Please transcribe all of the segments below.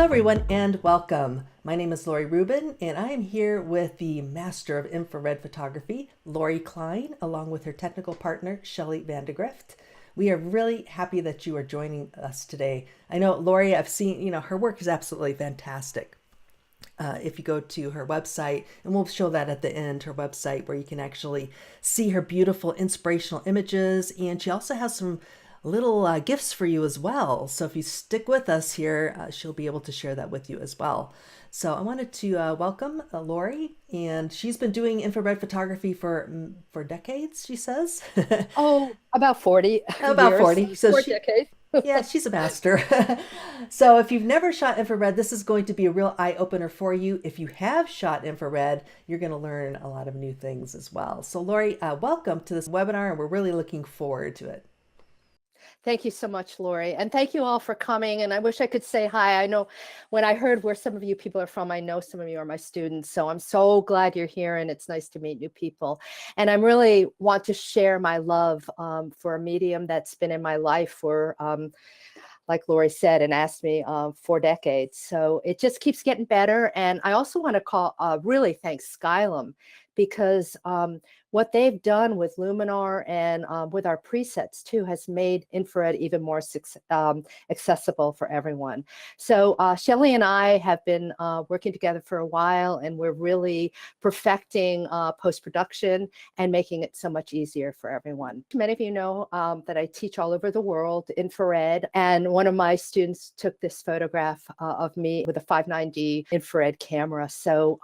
Hello, everyone, and welcome. My name is Laurie Rubin, and I am here with the master of infrared photography, Laurie Klein, along with her technical partner, Shelley Vandegrift. We are really happy that you are joining us today. I know Laurie, I've seen, her work is absolutely fantastic. If you go to her website, and we'll show that at the end, her website, where you can actually see her beautiful inspirational images. And she also has some little gifts for you as well. So if you stick with us here, she'll be able to share that with you as well. So I wanted to welcome Laurie, and she's been doing infrared photography for decades, she says. Oh, about 40 About years, 40. So four she, decades. yeah, she's a master. So if you've never shot infrared, this is going to be a real eye opener for you. If you have shot infrared, you're going to learn a lot of new things as well. So Laurie, welcome to this webinar, and we're really looking forward to it. Thank you so much, Lori. And thank you all for coming. And I wish I could say hi. I know when I heard where some of you people are from, I know some of you are my students. So I'm so glad you're here, and it's nice to meet new people. And I really want to share my love for a medium that's been in my life for like Lori said and asked me, 4 decades. So it just keeps getting better. And I also want to really thank Skylum, because what they've done with Luminar and with our presets too has made infrared even more accessible for everyone. So Shelley and I have been working together for a while, and we're really perfecting post-production and making it so much easier for everyone. Many of you know that I teach all over the world infrared, and one of my students took this photograph of me with a 5.9D infrared camera. So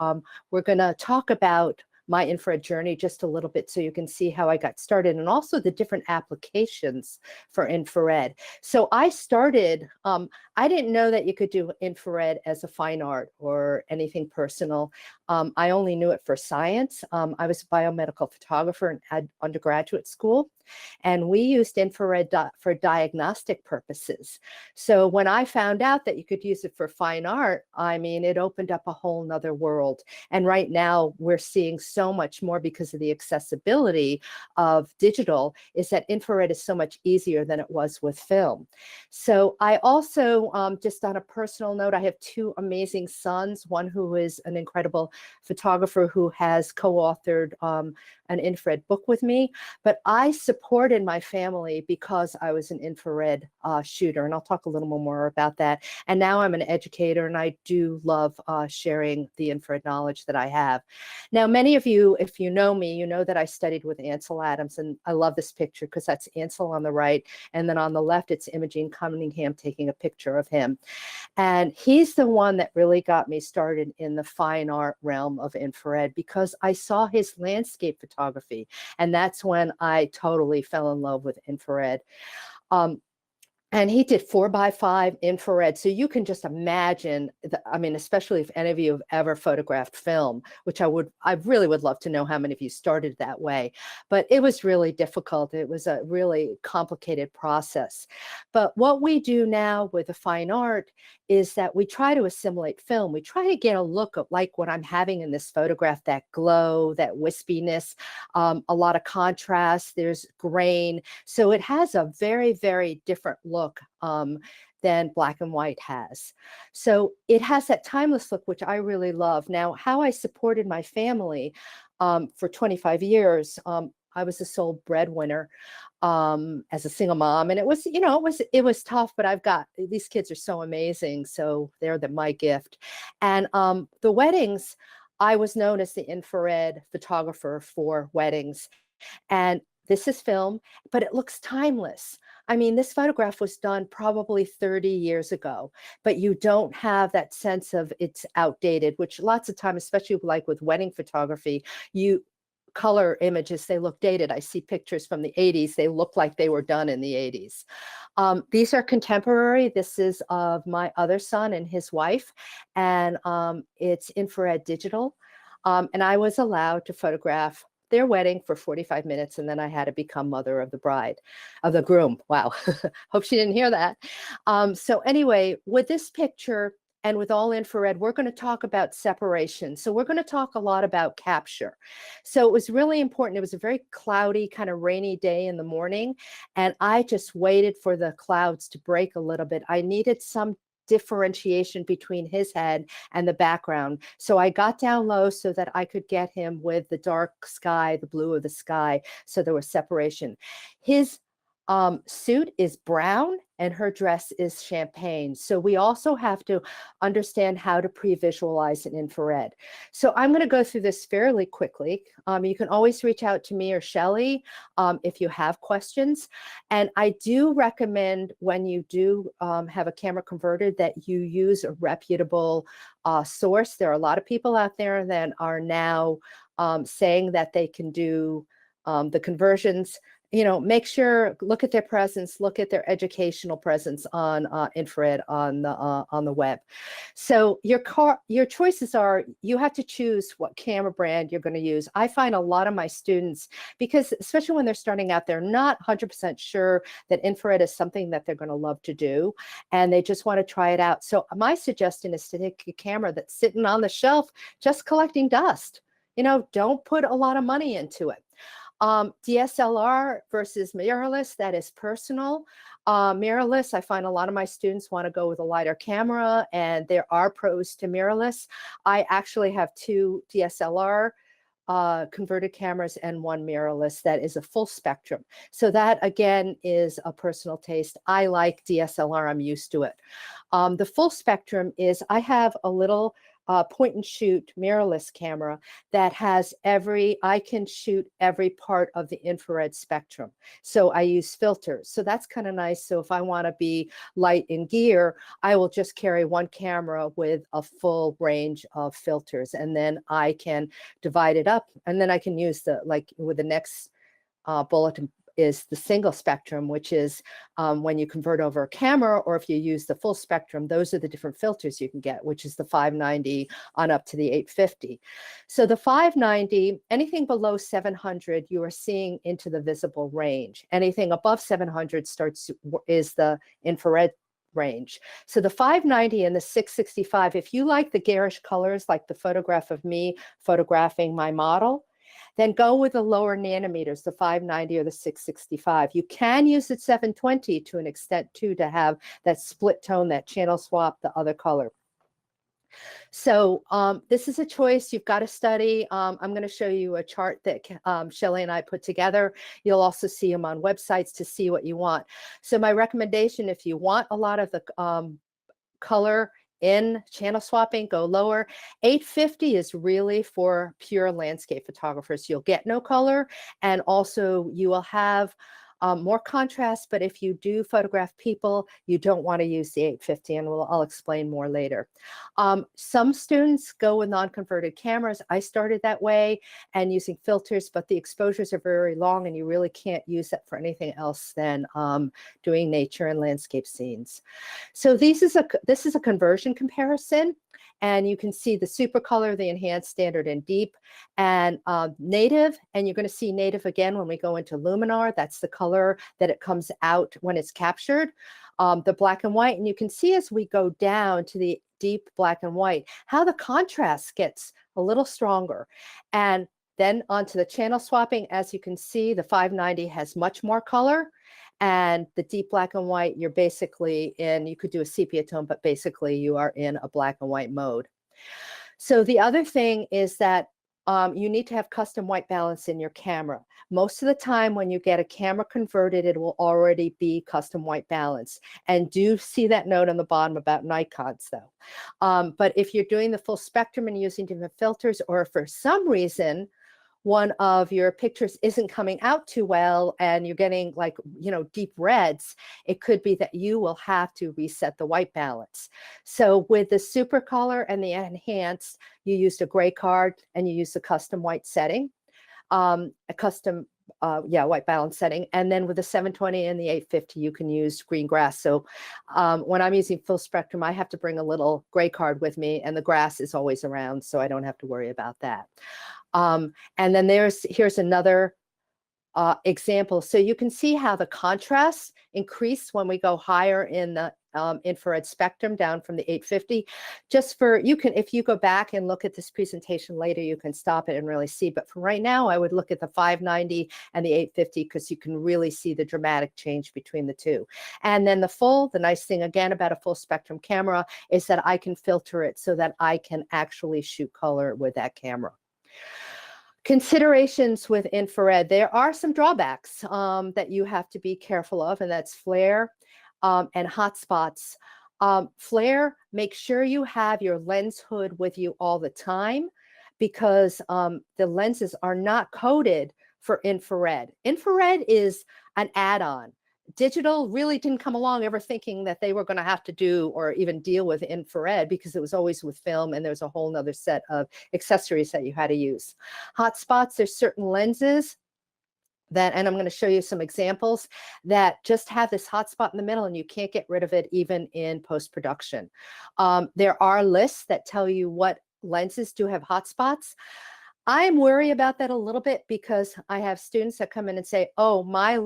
we're going to talk about my infrared journey just a little bit so you can see how I got started, and also the different applications for infrared. So I started, I didn't know that you could do infrared as a fine art or anything personal. I only knew it for science. I was a biomedical photographer and had undergraduate school, and we used infrared for diagnostic purposes. So when I found out that you could use it for fine art, I mean, it opened up a whole nother world. And right now we're seeing so much more because of the accessibility of digital, is that infrared is so much easier than it was with film. So I also, just on a personal note, I have two amazing sons, one who is an incredible photographer who has co-authored an infrared book with me, but I supported my family because I was an infrared shooter, and I'll talk a little more about that. And now I'm an educator, and I do love sharing the infrared knowledge that I have. Now, many of you, if you know me, you know that I studied with Ansel Adams, and I love this picture because that's Ansel on the right, and then on the left, it's Imogene Cunningham taking a picture of him. And he's the one that really got me started in the fine art realm of infrared, because I saw his landscape photography. And that's when I totally fell in love with infrared. Um, and he did 4x5 infrared. So you can just imagine, I mean, especially if any of you have ever photographed film, which I really would love to know how many of you started that way. But it was really difficult. It was a really complicated process. But what we do now with the fine art is that we try to assimilate film. We try to get a look of like what I'm having in this photograph, that glow, that wispiness, a lot of contrast, there's grain. So it has a very, very different look than black and white has. So it has that timeless look, which I really love. Now, how I supported my family for 25 years, I was the sole breadwinner as a single mom, and it was, it was tough. But I've got, these kids are so amazing, so they're my gift. And the weddings, I was known as the infrared photographer for weddings. And this is film, but it looks timeless. I mean, this photograph was done probably 30 years ago, but you don't have that sense of it's outdated, which lots of time, especially like with wedding photography, you color images, they look dated. I see pictures from the 80s. They look like they were done in the 80s. These are contemporary. This is of my other son and his wife, and it's infrared digital. And I was allowed to photograph their wedding for 45 minutes, and then I had to become mother of the bride, of the groom. Wow. Hope she didn't hear that. So anyway, with this picture and with all infrared, we're going to talk about separation. So we're going to talk a lot about capture. So it was really important. It was a very cloudy, kind of rainy day in the morning, and I just waited for the clouds to break a little bit. I needed some differentiation between his head and the background. So I got down low so that I could get him with the dark sky, the blue of the sky. So there was separation. His suit is brown and her dress is champagne. So we also have to understand how to pre-visualize in infrared. So I'm going to go through this fairly quickly. You can always reach out to me or Shelly if you have questions. And I do recommend when you do have a camera converted that you use a reputable source. There are a lot of people out there that are now saying that they can do the conversions. You know, make sure, look at their presence, look at their educational presence on infrared on the web. So your choices are, you have to choose what camera brand you're going to use. I find a lot of my students, because especially when they're starting out, they're not 100% sure that infrared is something that they're going to love to do, and they just want to try it out. So my suggestion is to take a camera that's sitting on the shelf, just collecting dust. You know, don't put a lot of money into it. DSLR versus mirrorless, that is personal. Mirrorless, I find a lot of my students want to go with a lighter camera, and there are pros to mirrorless. I actually have 2 DSLR converted cameras and 1 mirrorless that is a full spectrum. So that again is a personal taste. I like DSLR, I'm used to it. The full spectrum is, I have a little point and shoot mirrorless camera that has I can shoot every part of the infrared spectrum. So I use filters. So that's kind of nice. So if I want to be light in gear, I will just carry 1 camera with a full range of filters, and then I can divide it up, and then I can use like with the next bullet is the single spectrum, which is when you convert over a camera, or if you use the full spectrum, those are the different filters you can get, which is the 590 on up to the 850. So the 590, anything below 700, you are seeing into the visible range. Anything above 700 is the infrared range. So the 590 and the 665, if you like the garish colors, like the photograph of me photographing my model, then go with the lower nanometers, the 590 or the 665. You can use the 720 to an extent too, to have that split tone, that channel swap, the other color. So this is a choice you've got to study. I'm going to show you a chart that Shelly and I put together. You'll also see them on websites to see what you want. So my recommendation, if you want a lot of the color in channel swapping, go lower. 850 is really for pure landscape photographers. You'll get no color, and also you will have more contrast, but if you do photograph people, you don't want to use the 850, and I'll explain more later. Some students go with non-converted cameras. I started that way and using filters, but the exposures are very long and you really can't use that for anything else than doing nature and landscape scenes. So this is a conversion comparison. And you can see the super color, the enhanced, standard, and deep, and native. And you're going to see native again when we go into Luminar. That's the color that it comes out when it's captured. The black and white. And you can see as we go down to the deep black and white, how the contrast gets a little stronger. And then onto the channel swapping, as you can see, the 590 has much more color. And the deep black and white, you're basically in, you could do a sepia tone, but basically you are in a black and white mode. So the other thing is that you need to have custom white balance in your camera. Most of the time when you get a camera converted, it will already be custom white balance. And do see that note on the bottom about Nikons though. But if you're doing the full spectrum and using different filters, or for some reason, one of your pictures isn't coming out too well and you're getting like, deep reds, it could be that you will have to reset the white balance. So with the super color and the enhanced, you used a gray card and you use the custom white setting, a custom white balance setting. And then with the 720 and the 850, you can use green grass. So when I'm using full spectrum, I have to bring a little gray card with me, and the grass is always around, so I don't have to worry about that. And then here's another example. So you can see how the contrast increase when we go higher in the infrared spectrum down from the 850. Just for, you can, if you go back and look at this presentation later, you can stop it and really see. But for right now, I would look at the 590 and the 850 because you can really see the dramatic change between the two. And then the nice thing again about a full spectrum camera is that I can filter it so that I can actually shoot color with that camera. Considerations with infrared. There are some drawbacks that you have to be careful of, and that's flare and hotspots. Flare, make sure you have your lens hood with you all the time because the lenses are not coded for infrared. Infrared is an add-on. Digital really didn't come along ever thinking that they were going to have to do or even deal with infrared because it was always with film and there's a whole nother set of accessories that you had to use. Hotspots, there's certain lenses that, and I'm going to show you some examples that just have this hotspot in the middle and you can't get rid of it even in post-production. There are lists that tell you what lenses do have hotspots. I'm worried about that a little bit because I have students that come in and say, oh, my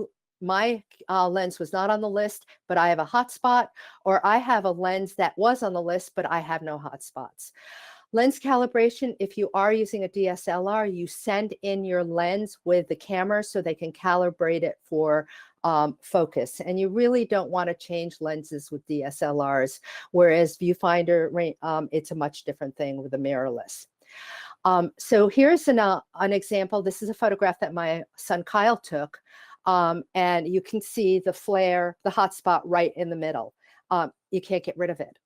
lens was not on the list, but I have a hotspot, or I have a lens that was on the list, but I have no hotspots. Lens calibration, if you are using a DSLR, you send in your lens with the camera so they can calibrate it for focus. And you really don't want to change lenses with DSLRs, whereas viewfinder, it's a much different thing with a mirrorless. So here's an example. This is a photograph that my son Kyle took. And you can see the flare, the hotspot right in the middle. You can't get rid of it.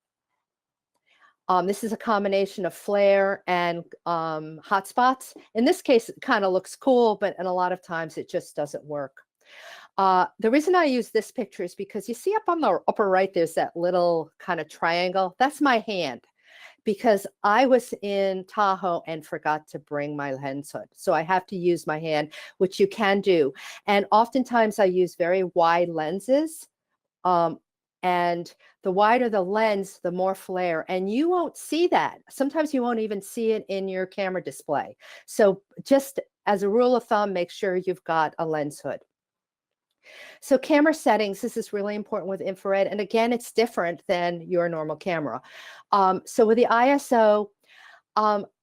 This is a combination of flare and hotspots. In this case, it kind of looks cool, but in a lot of times it just doesn't work. The reason I use this picture is because you see up on the upper right, there's that little kind of triangle. That's my hand. Because I was in Tahoe and forgot to bring my lens hood. So I have to use my hand, which you can do. And oftentimes I use very wide lenses. And the wider the lens, the more flare. And you won't see that. Sometimes you won't even see it in your camera display. So just as a rule of thumb, make sure you've got a lens hood. So camera settings, this is really important with infrared. And again, it's different than your normal camera. So with the ISO,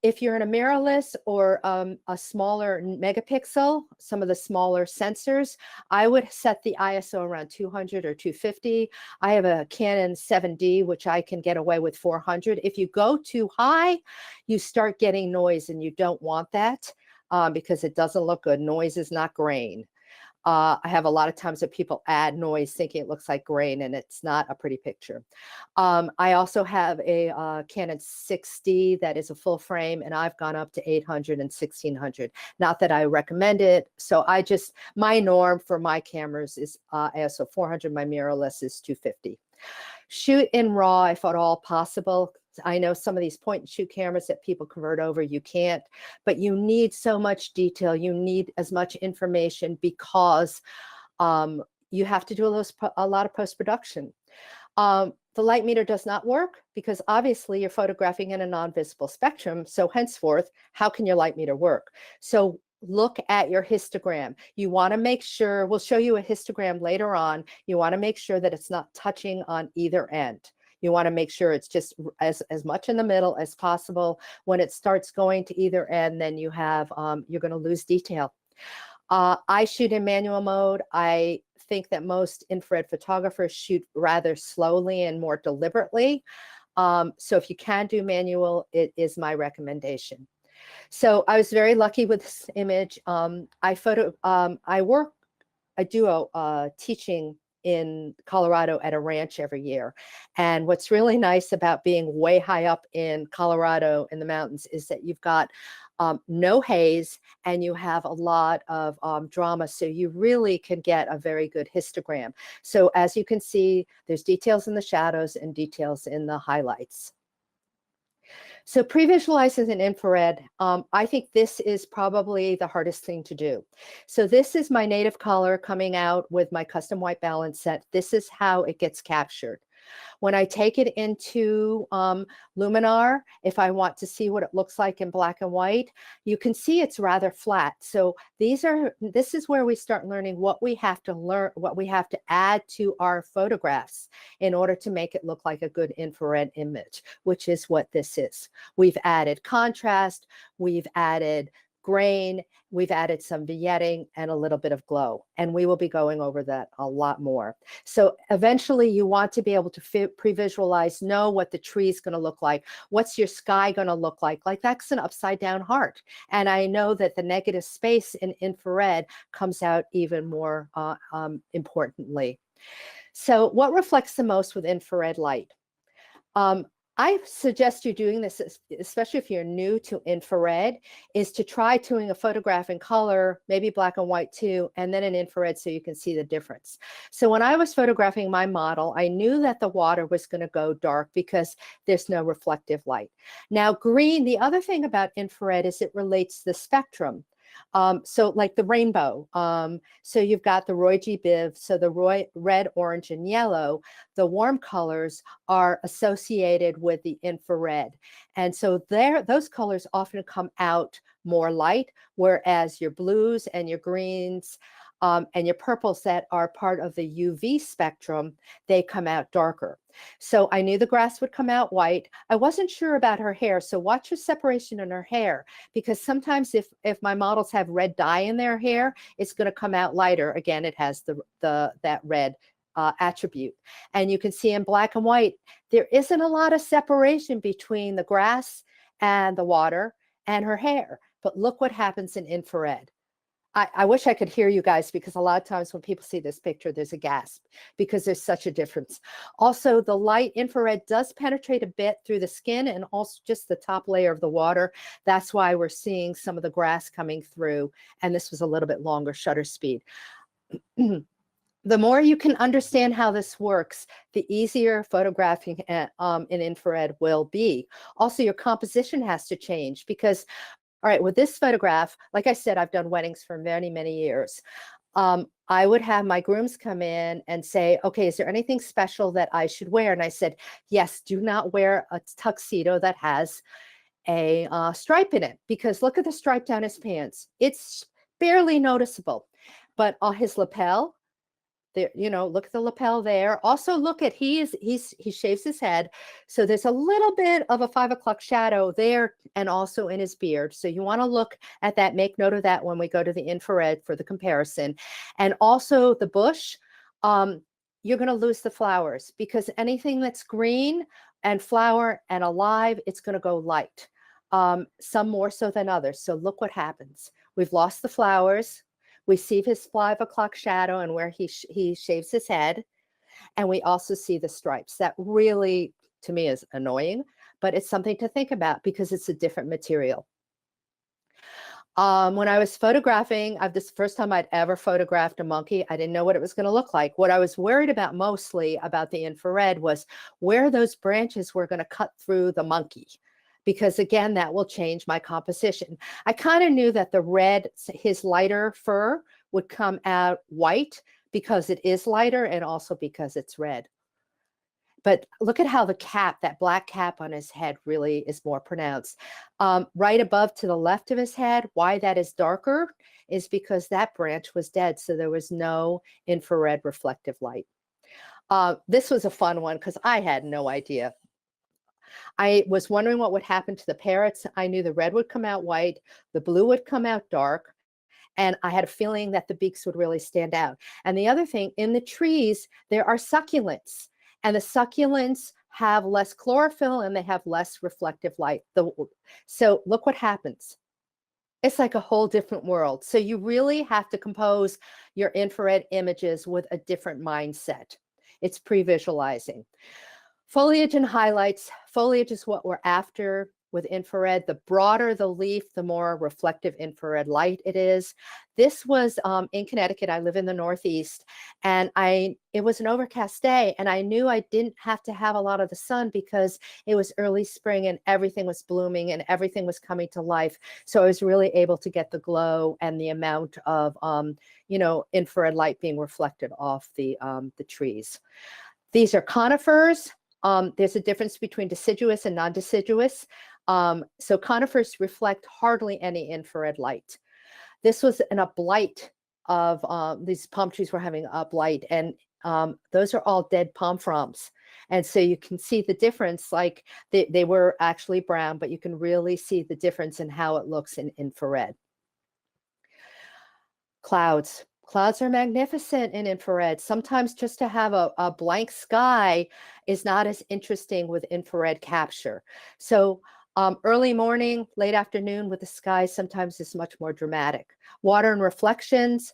if you're in a mirrorless or a smaller megapixel, some of the smaller sensors, I would set the ISO around 200 or 250. I have a Canon 7D, which I can get away with 400. If you go too high, you start getting noise and you don't want that because it doesn't look good. Noise is not grain. I have a lot of times that people add noise thinking it looks like grain and it's not a pretty picture. I also have a Canon 6D that is a full frame and I've gone up to 800 and 1600. Not that I recommend it. So my norm for my cameras is ISO 400, my mirrorless is 250. Shoot in RAW if at all possible. I know some of these point and shoot cameras that people convert over, you can't, but you need so much detail. You need as much information because you have to do a lot of post-production. The light meter does not work because obviously you're photographing in a non-visible spectrum. So henceforth, how can your light meter work? So look at your histogram. You want to make sure, we'll show you a histogram later on. You want to make sure that it's not touching on either end. You want to make sure it's just as much in the middle as possible. When it starts going to either end, then you have, you're going to lose detail. I shoot in manual mode. I think that most infrared photographers shoot rather slowly and more deliberately. So if you can do manual, it is my recommendation. So I was very lucky with this image. I do teaching in Colorado at a ranch every year. And what's really nice about being way high up in Colorado in the mountains is that you've got no haze and you have a lot of drama. So you really can get a very good histogram. So as you can see, there's details in the shadows and details in the highlights. So pre-visualizing in infrared, I think this is probably the hardest thing to do. So this is my native color coming out with my custom white balance set. This is how it gets captured. When I take it into Luminar, if I want to see what it looks like in black and white, you can see it's rather flat. So this is where we start learning what we have to learn, what we have to add to our photographs in order to make it look like a good infrared image, which is what this is. We've added contrast, we've added grain, we've added some vignetting and a little bit of glow, and we will be going over that a lot more. So eventually you want to be able to pre-visualize, know what the tree is going to look like, what's your sky going to look like that's an upside down heart. And I know that the negative space in infrared comes out even more importantly. So what reflects the most with infrared light? I suggest you doing this, especially if you're new to infrared, is to try doing a photograph in color, maybe black and white too, and then in infrared so you can see the difference. So when I was photographing my model, I knew that the water was going to go dark because there's no reflective light. Now green, the other thing about infrared is it relates to the spectrum. So like the rainbow, so you've got the Roy G. Biv, so the red, orange, and yellow, the warm colors are associated with the infrared. And so those colors often come out more light, whereas your blues and your greens and your purples that are part of the UV spectrum, they come out darker. So I knew the grass would come out white. I wasn't sure about her hair. So watch your separation in her hair, because sometimes if my models have red dye in their hair, it's going to come out lighter. Again, it has that red attribute. And you can see in black and white, there isn't a lot of separation between the grass and the water and her hair. But look what happens in infrared. I wish I could hear you guys, because a lot of times when people see this picture, there's a gasp because there's such a difference. Also, the light infrared does penetrate a bit through the skin and also just the top layer of the water. That's why we're seeing some of the grass coming through. And this was a little bit longer shutter speed. The more you can understand how this works, the easier photographing in infrared will be. Also, your composition has to change because, all right, with this photograph, like I said, I've done weddings for many, many years. I would have my grooms come in and say, okay, is there anything special that I should wear? And I said, yes, do not wear a tuxedo that has a stripe in it, because look at the stripe down his pants. It's barely noticeable, but his lapel, there, look at the lapel there. Also look at, he shaves his head. So there's a little bit of a 5 o'clock shadow there and also in his beard. So you want to look at that, make note of that when we go to the infrared for the comparison. And also the bush, you're going to lose the flowers, because anything that's green and flower and alive, it's going to go light, some more so than others. So look what happens. We've lost the flowers. We see his 5 o'clock shadow and where he shaves his head. And we also see the stripes. That really, to me, is annoying, but it's something to think about because it's a different material. When I was photographing, this is the first time I'd ever photographed a monkey. I didn't know what it was going to look like. What I was worried about mostly about the infrared was where those branches were going to cut through the monkey, because again, that will change my composition. I kind of knew that the red, his lighter fur, would come out white because it is lighter and also because it's red. But look at how the cap, that black cap on his head, really is more pronounced. Right above to the left of his head, why that is darker is because that branch was dead. So there was no infrared reflective light. This was a fun one because I had no idea. I was wondering what would happen to the parrots. I knew the red would come out white, the blue would come out dark, and I had a feeling that the beaks would really stand out. And the other thing, in the trees, there are succulents, and the succulents have less chlorophyll and they have less reflective light. So look what happens. It's like a whole different world. So you really have to compose your infrared images with a different mindset. It's pre-visualizing. Foliage and highlights. Foliage is what we're after with infrared. The broader the leaf, the more reflective infrared light it is. This was in Connecticut. I live in the Northeast, and it was an overcast day, and I knew I didn't have to have a lot of the sun because it was early spring and everything was blooming and everything was coming to life. So I was really able to get the glow and the amount of infrared light being reflected off the trees. These are conifers. There's a difference between deciduous and non-deciduous. So conifers reflect hardly any infrared light. This was in a blight of these palm trees were having a blight, and those are all dead palm fronds. And so you can see the difference, like they were actually brown, but you can really see the difference in how it looks in infrared. Clouds. Clouds are magnificent in infrared. Sometimes just to have a blank sky is not as interesting with infrared capture. So early morning, late afternoon with the sky sometimes is much more dramatic. Water and reflections,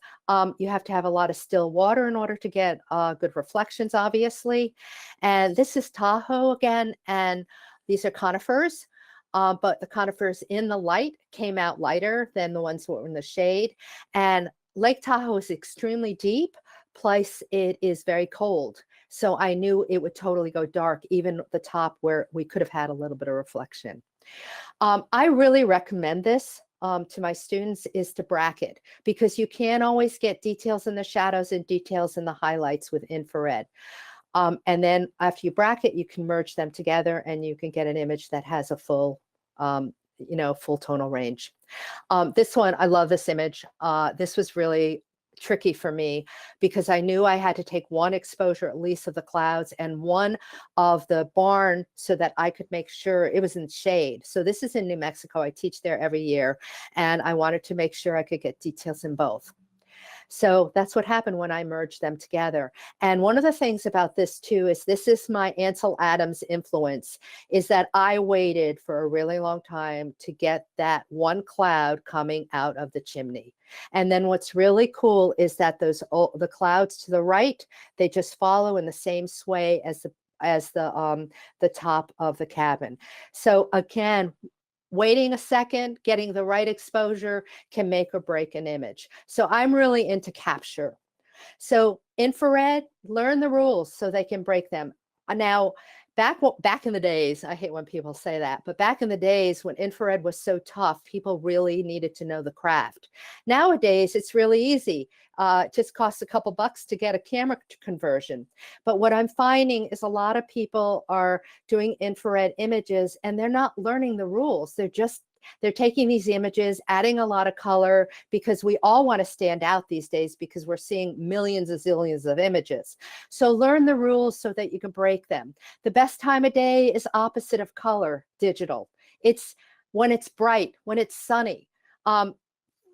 you have to have a lot of still water in order to get good reflections, obviously. And this is Tahoe again, and these are conifers. But the conifers in the light came out lighter than the ones that were in the shade. And Lake Tahoe is extremely deep, plus it is very cold. So I knew it would totally go dark, even at the top where we could have had a little bit of reflection. I really recommend this to my students, is to bracket, because you can't always get details in the shadows and details in the highlights with infrared. And then after you bracket, you can merge them together and you can get an image that has a full, full tonal range. This one, I love this image. This was really tricky for me because I knew I had to take one exposure at least of the clouds and one of the barn so that I could make sure it was in shade. So this is in New Mexico. I teach there every year, and I wanted to make sure I could get details in both. So that's what happened when I merged them together. And one of the things about this too is this is my Ansel Adams influence, is that I waited for a really long time to get that one cloud coming out of the chimney. And then what's really cool is that the clouds to the right, they just follow in the same sway as the top of the cabin. So again, waiting a second, getting the right exposure can make or break an image. So I'm really into capture. So infrared, learn the rules so they can break them. Now, back in the days, I hate when people say that, but back in the days when infrared was so tough, people really needed to know the craft. Nowadays, it's really easy. It just costs a couple bucks to get a camera conversion. But what I'm finding is a lot of people are doing infrared images and they're not learning the rules. They're taking these images, adding a lot of color, because we all want to stand out these days because we're seeing millions and zillions of images. So learn the rules so that you can break them. The best time of day is opposite of color, digital. It's when it's bright, when it's sunny.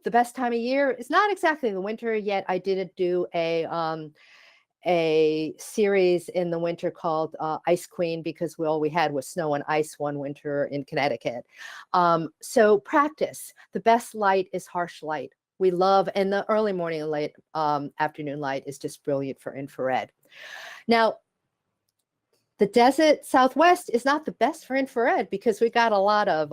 The best time of year is not exactly the winter yet. I did do a series in the winter called Ice Queen, because all we had was snow and ice one winter in Connecticut. So practice. The best light is harsh light. We love, and the early morning and late afternoon light is just brilliant for infrared. Now, the desert Southwest is not the best for infrared because we got a lot of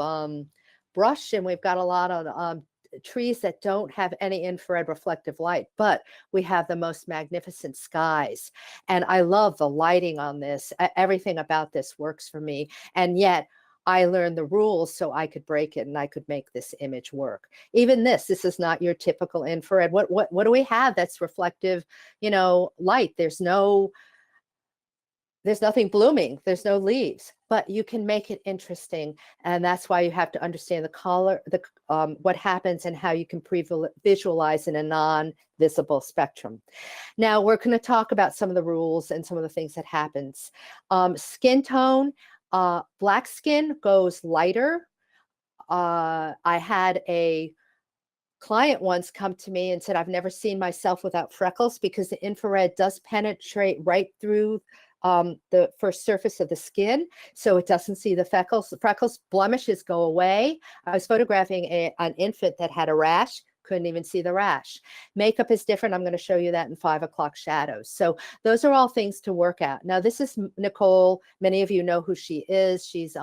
brush and we've got a lot of trees that don't have any infrared reflective light, but we have the most magnificent skies. And I love the lighting on this. Everything about this works for me. And yet I learned the rules so I could break it and I could make this image work. Even this is not your typical infrared. What do we have that's reflective, light? There's nothing blooming, there's no leaves, but you can make it interesting. And that's why you have to understand the color, what happens and how you can visualize in a non-visible spectrum. Now we're going to talk about some of the rules and some of the things that happens. Skin tone, black skin goes lighter. I had a client once come to me and said, I've never seen myself without freckles, because the infrared does penetrate right through the first surface of the skin, so it doesn't see the freckles. The freckles, blemishes go away. I was photographing an infant that had a rash, couldn't even see the rash. Makeup is different. I'm going to show you that in 5 o'clock shadows. So those are all things to work out. Now, this is Nicole. Many of you know who she is. She's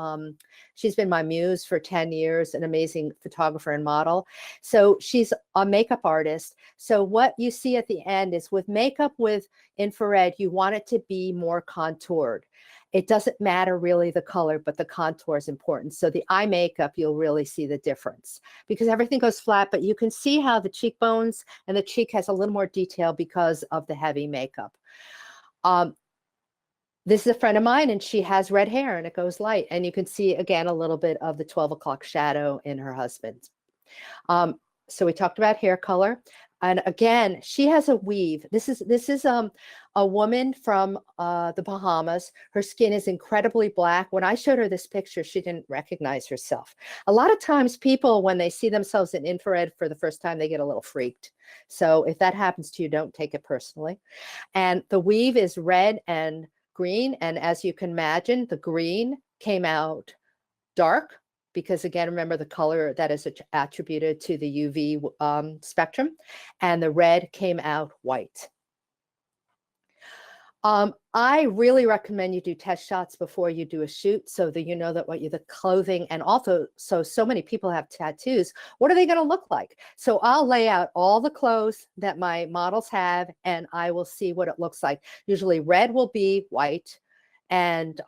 been my muse for 10 years, an amazing photographer and model. So she's a makeup artist. So what you see at the end is with makeup with infrared, you want it to be more contoured. It doesn't matter really the color, but the contour is important. So the eye makeup, you'll really see the difference because everything goes flat, but you can see how the cheekbones and the cheek has a little more detail because of the heavy makeup. This is a friend of mine, and she has red hair, and it goes light. And you can see again a little bit of the 12 o'clock shadow in her husband. Um, so we talked about hair color. And again, she has a weave. This is a woman from the Bahamas. Her skin is incredibly black. When I showed her this picture, she didn't recognize herself. A lot of times people, when they see themselves in infrared for the first time, they get a little freaked. So if that happens to you, don't take it personally. And the weave is red and green. And as you can imagine, the green came out dark, because again, remember the color that is attributed to the UV spectrum, and the red came out white. I really recommend you do test shots before you do a shoot, so that you know that what you, the clothing, and also so many people have tattoos. What are they going to look like? So I'll lay out all the clothes that my models have, and I will see what it looks like. Usually red will be white, and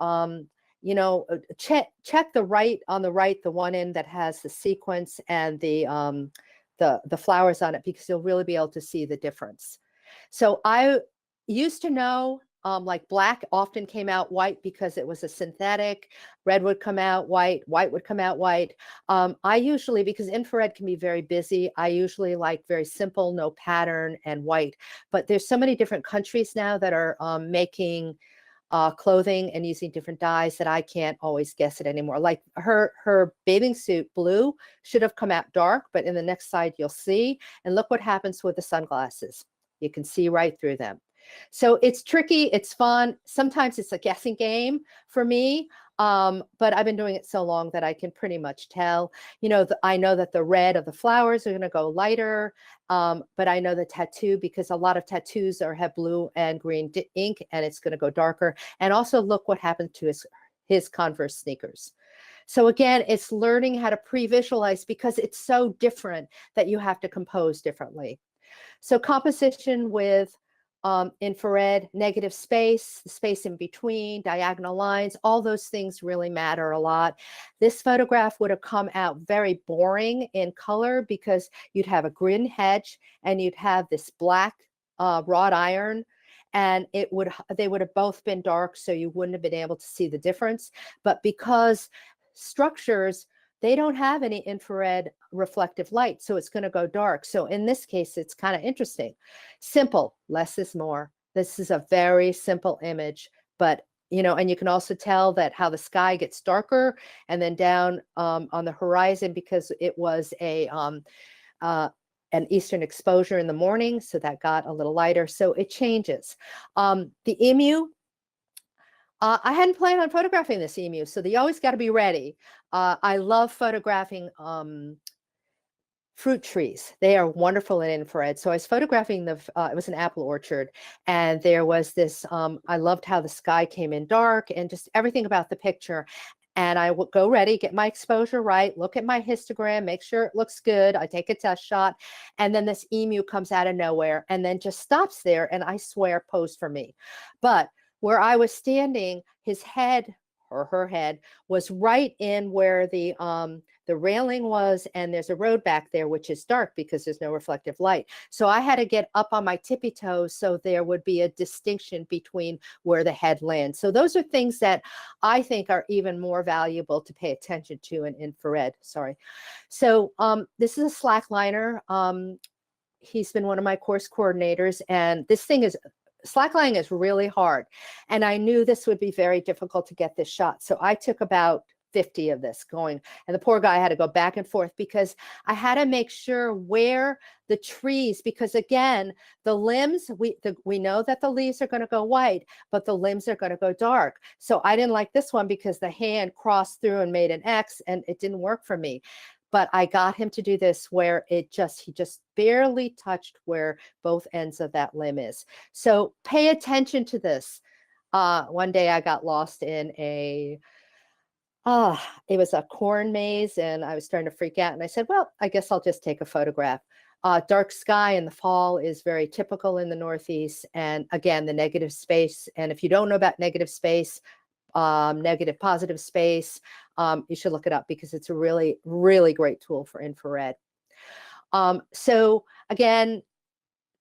you know, check the right, on the right, the one end that has the sequence and the flowers on it, because you'll really be able to see the difference. So I used to know, like black often came out white because it was a synthetic. Red would come out white, white would come out white. I usually, because infrared can be very busy, I usually like very simple, no pattern, and white. But there's so many different countries now that are making clothing and using different dyes that I can't always guess it anymore. Like her bathing suit blue should have come out dark, but in the next slide you'll see. And look what happens with the sunglasses. You can see right through them. So it's tricky, it's fun. Sometimes it's a guessing game for me, but I've been doing it so long that I can pretty much tell. You know, I know that the red of the flowers are going to go lighter, but I know the tattoo, because a lot of tattoos have blue and green ink, and it's going to go darker. And also look what happened to his Converse sneakers. So again, it's learning how to pre-visualize, because it's so different that you have to compose differently. So composition with infrared, negative space, the space in between, diagonal lines, all those things really matter a lot. This photograph would have come out very boring in color, because you'd have a green hedge and you'd have this black wrought iron, and they would have both been dark, so you wouldn't have been able to see the difference. But because structures, they don't have any infrared reflective light, so it's going to go dark. So in this case, it's kind of interesting. Simple, less is more. This is a very simple image, but you know, and you can also tell that how the sky gets darker, and then down on the horizon, because it was an eastern exposure in the morning, so that got a little lighter. So it changes. The emu, I hadn't planned on photographing this emu, so you always got to be ready. I love photographing fruit trees. They are wonderful in infrared. So I was photographing it was an apple orchard, and there was this, I loved how the sky came in dark and just everything about the picture. And I would go ready, get my exposure right, look at my histogram, make sure it looks good. I take a test shot, and then this emu comes out of nowhere and then just stops there, and I swear posed for me. But where I was standing, his head, or her head, was right in where the railing was, and there's a road back there which is dark because there's no reflective light. So I had to get up on my tippy toes so there would be a distinction between where the head lands. So those are things that I think are even more valuable to pay attention to in infrared. Sorry. So this is a slackliner. He's been one of my course coordinators, and this thing is, slacklining is really hard. And I knew this would be very difficult to get this shot. So I took about 50 of this going, and the poor guy had to go back and forth, because I had to make sure where the trees, because again, the limbs, we know that the leaves are going to go white, but the limbs are going to go dark. So I didn't like this one because the hand crossed through and made an X, and it didn't work for me. But I got him to do this where he just barely touched where both ends of that limb is. So pay attention to this. One day I got lost in it was a corn maze, and I was starting to freak out. And I said, well, I guess I'll just take a photograph. Dark sky in the fall is very typical in the Northeast. And again, the negative space. And if you don't know about negative space, negative positive space, you should look it up, because it's a really, really great tool for infrared. So again,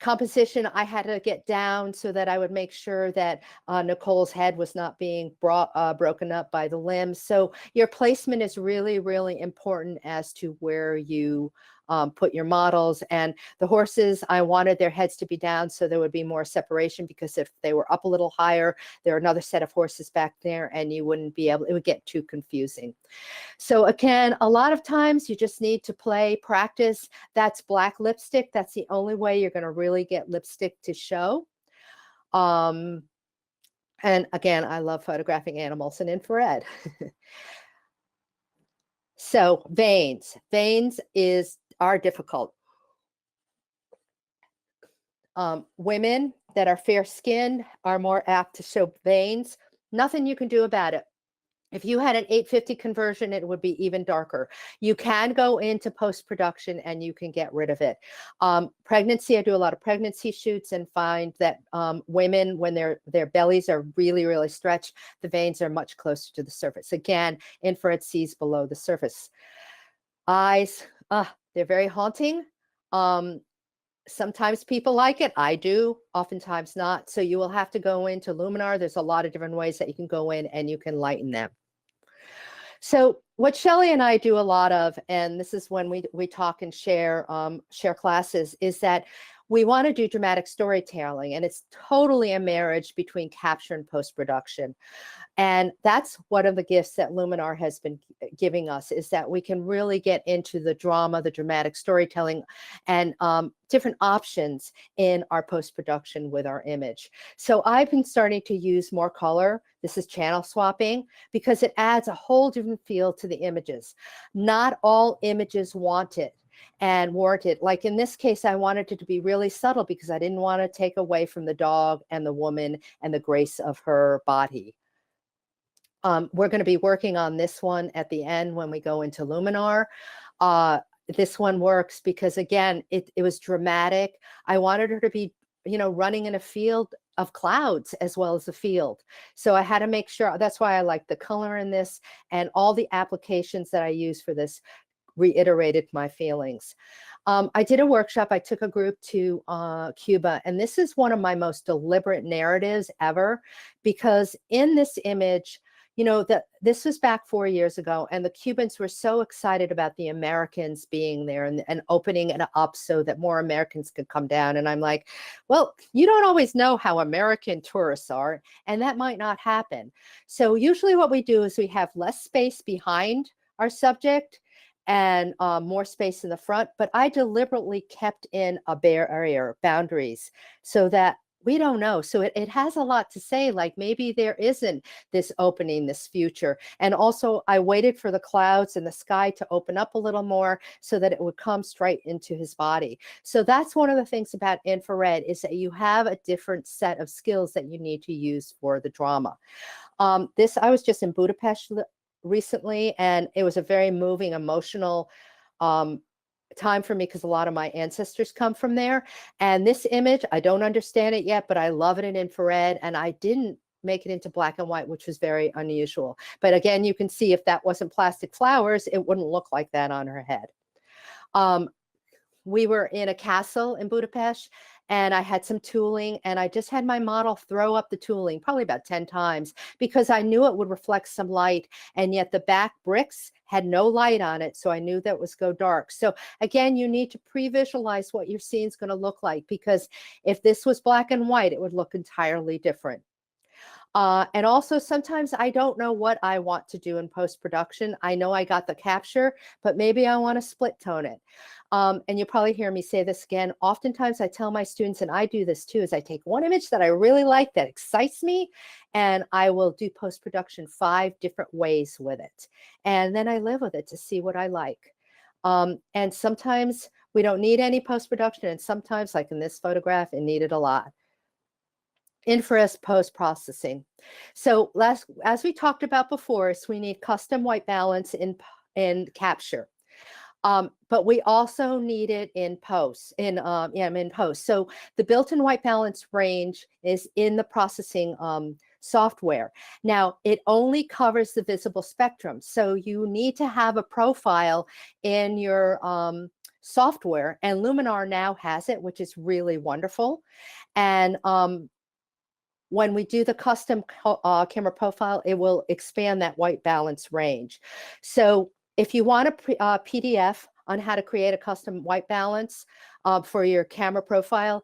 Composition, I had to get down so that I would make sure that Nicole's head was not being broken up by the limbs. So your placement is really, really important as to where you put your models. And the horses, I wanted their heads to be down so there would be more separation, because if they were up a little higher, there are another set of horses back there and you wouldn't be able, it would get too confusing. So again, a lot of times you just need to practice. That's black lipstick. That's the only way you're going to really get lipstick to show. And again, I love photographing animals in infrared. So veins are difficult. Women that are fair skinned are more apt to show veins. Nothing you can do about it. If you had an 850 conversion, it would be even darker. You can go into post-production and you can get rid of it. Pregnancy, I do a lot of pregnancy shoots and find that women, when their bellies are really, really stretched, the veins are much closer to the surface. Again, infrared sees below the surface. Eyes, they're very haunting. Sometimes people like it. I do, oftentimes not. So you will have to go into Luminar. There's a lot of different ways that you can go in and you can lighten them. So what Shelley and I do a lot of, and this is when we talk and share classes, is that we want to do dramatic storytelling, and it's totally a marriage between capture and post-production. And that's one of the gifts that Luminar has been giving us, is that we can really get into the drama, the dramatic storytelling, and different options in our post-production with our image. So I've been starting to use more color. This is channel swapping, because it adds a whole different feel to the images. Not all images want it and warrant it. Like in this case, I wanted it to be really subtle because I didn't want to take away from the dog and the woman and the grace of her body. We're going to be working on this one at the end when we go into Luminar. This one works because, again, it was dramatic. I wanted her to be, running in a field of clouds as well as a field. So I had to make sure, that's why I like the color in this, and all the applications that I use for this reiterated my feelings. I did a workshop. I took a group to Cuba, and this is one of my most deliberate narratives ever, because in this image, this was back 4 years ago, and the Cubans were so excited about the Americans being there and opening it up so that more Americans could come down. And I'm like, well, you don't always know how American tourists are, and that might not happen. So usually what we do is we have less space behind our subject and more space in the front, but I deliberately kept in a barrier, boundaries, so that we don't know. So it has a lot to say, like maybe there isn't this opening, this future. And also I waited for the clouds and the sky to open up a little more so that it would come straight into his body. So that's one of the things about infrared, is that you have a different set of skills that you need to use for the drama. I was just in Budapest recently, and it was a very moving, emotional time for me, because a lot of my ancestors come from there. And this image, I don't understand it yet, but I love it in infrared, and I didn't make it into black and white, which was very unusual. But again, you can see if that wasn't plastic flowers, it wouldn't look like that on her head. We were in a castle in Budapest, and I had some tooling, and I just had my model throw up the tooling probably about 10 times, because I knew it would reflect some light, and yet the back bricks had no light on it. So I knew that was go dark. So again, you need to pre-visualize what your scene's going to look like, because if this was black and white, it would look entirely different. And also sometimes I don't know what I want to do in post-production. I know I got the capture, but maybe I want to split tone it. And you'll probably hear me say this again. Oftentimes I tell my students, and I do this too, is I take one image that I really like, that excites me, and I will do post-production 5 different ways with it. And then I live with it to see what I like. And sometimes we don't need any post-production, and sometimes, like in this photograph, it needed a lot. Infrared post-processing. So as we talked about before, is we need custom white balance in capture. But we also need it in post, in post. So the built-in white balance range is in the processing software. Now, it only covers the visible spectrum. So you need to have a profile in your software, and Luminar now has it, which is really wonderful. And when we do the custom camera profile, it will expand that white balance range. So if you want a PDF on how to create a custom white balance for your camera profile,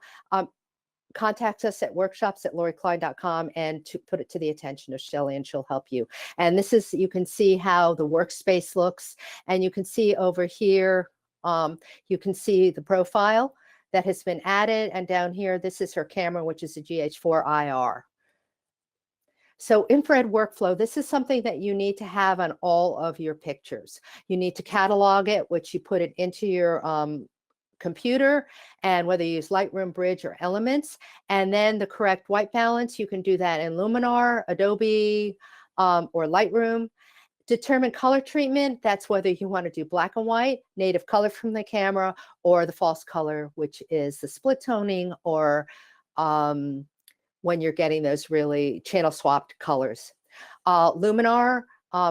contact us at workshops@laurieklein.com and to put it to the attention of Shelly, and she'll help you. And this is, you can see how the workspace looks, and you can see over here, you can see the profile that has been added. And down here, this is her camera, which is a GH4 IR. So infrared workflow, this is something that you need to have on all of your pictures. You need to catalog it, which you put it into your computer, and whether you use Lightroom, Bridge, or Elements, and then the correct white balance, you can do that in Luminar, Adobe, or Lightroom. Determine color treatment, that's whether you want to do black and white, native color from the camera, or the false color, which is the split toning, or when you're getting those really channel swapped colors. Luminar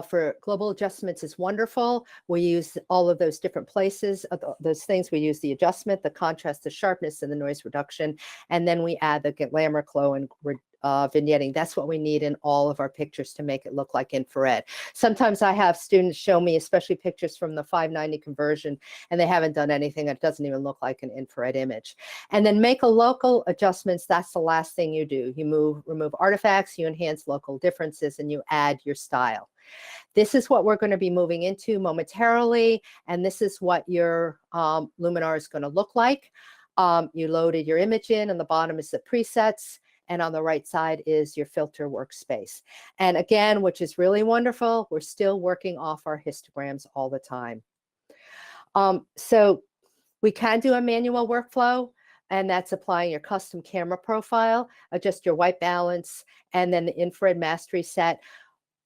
for global adjustments is wonderful. We use all of those different places, those things. We use the adjustment, the contrast, the sharpness, and the noise reduction. And then we add the glamour, glow, and vignetting. That's what we need in all of our pictures to make it look like infrared. Sometimes I have students show me, especially pictures from the 590 conversion, and they haven't done anything. It doesn't even look like an infrared image. And then make a local adjustments. That's the last thing you do. You remove artifacts, you enhance local differences, and you add your style. This is what we're going to be moving into momentarily, and this is what your Luminar is going to look like. You loaded your image in, and the bottom is the presets, and on the right side is your filter workspace. And again, which is really wonderful, we're still working off our histograms all the time. So we can do a manual workflow, and that's applying your custom camera profile, adjust your white balance, and then the infrared mastery set.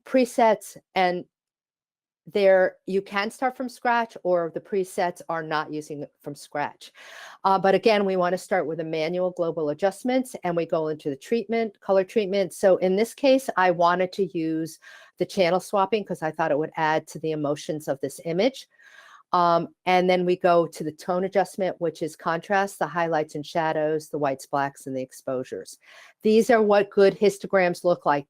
Presets, and there you can start from scratch, or the presets are not using it from scratch. But again, we want to start with a manual global adjustments, and we go into the treatment, color treatment. So in this case, I wanted to use the channel swapping because I thought it would add to the emotions of this image. And then we go to the tone adjustment, which is contrast, the highlights and shadows, the whites, blacks, and the exposures. These are what good histograms look like.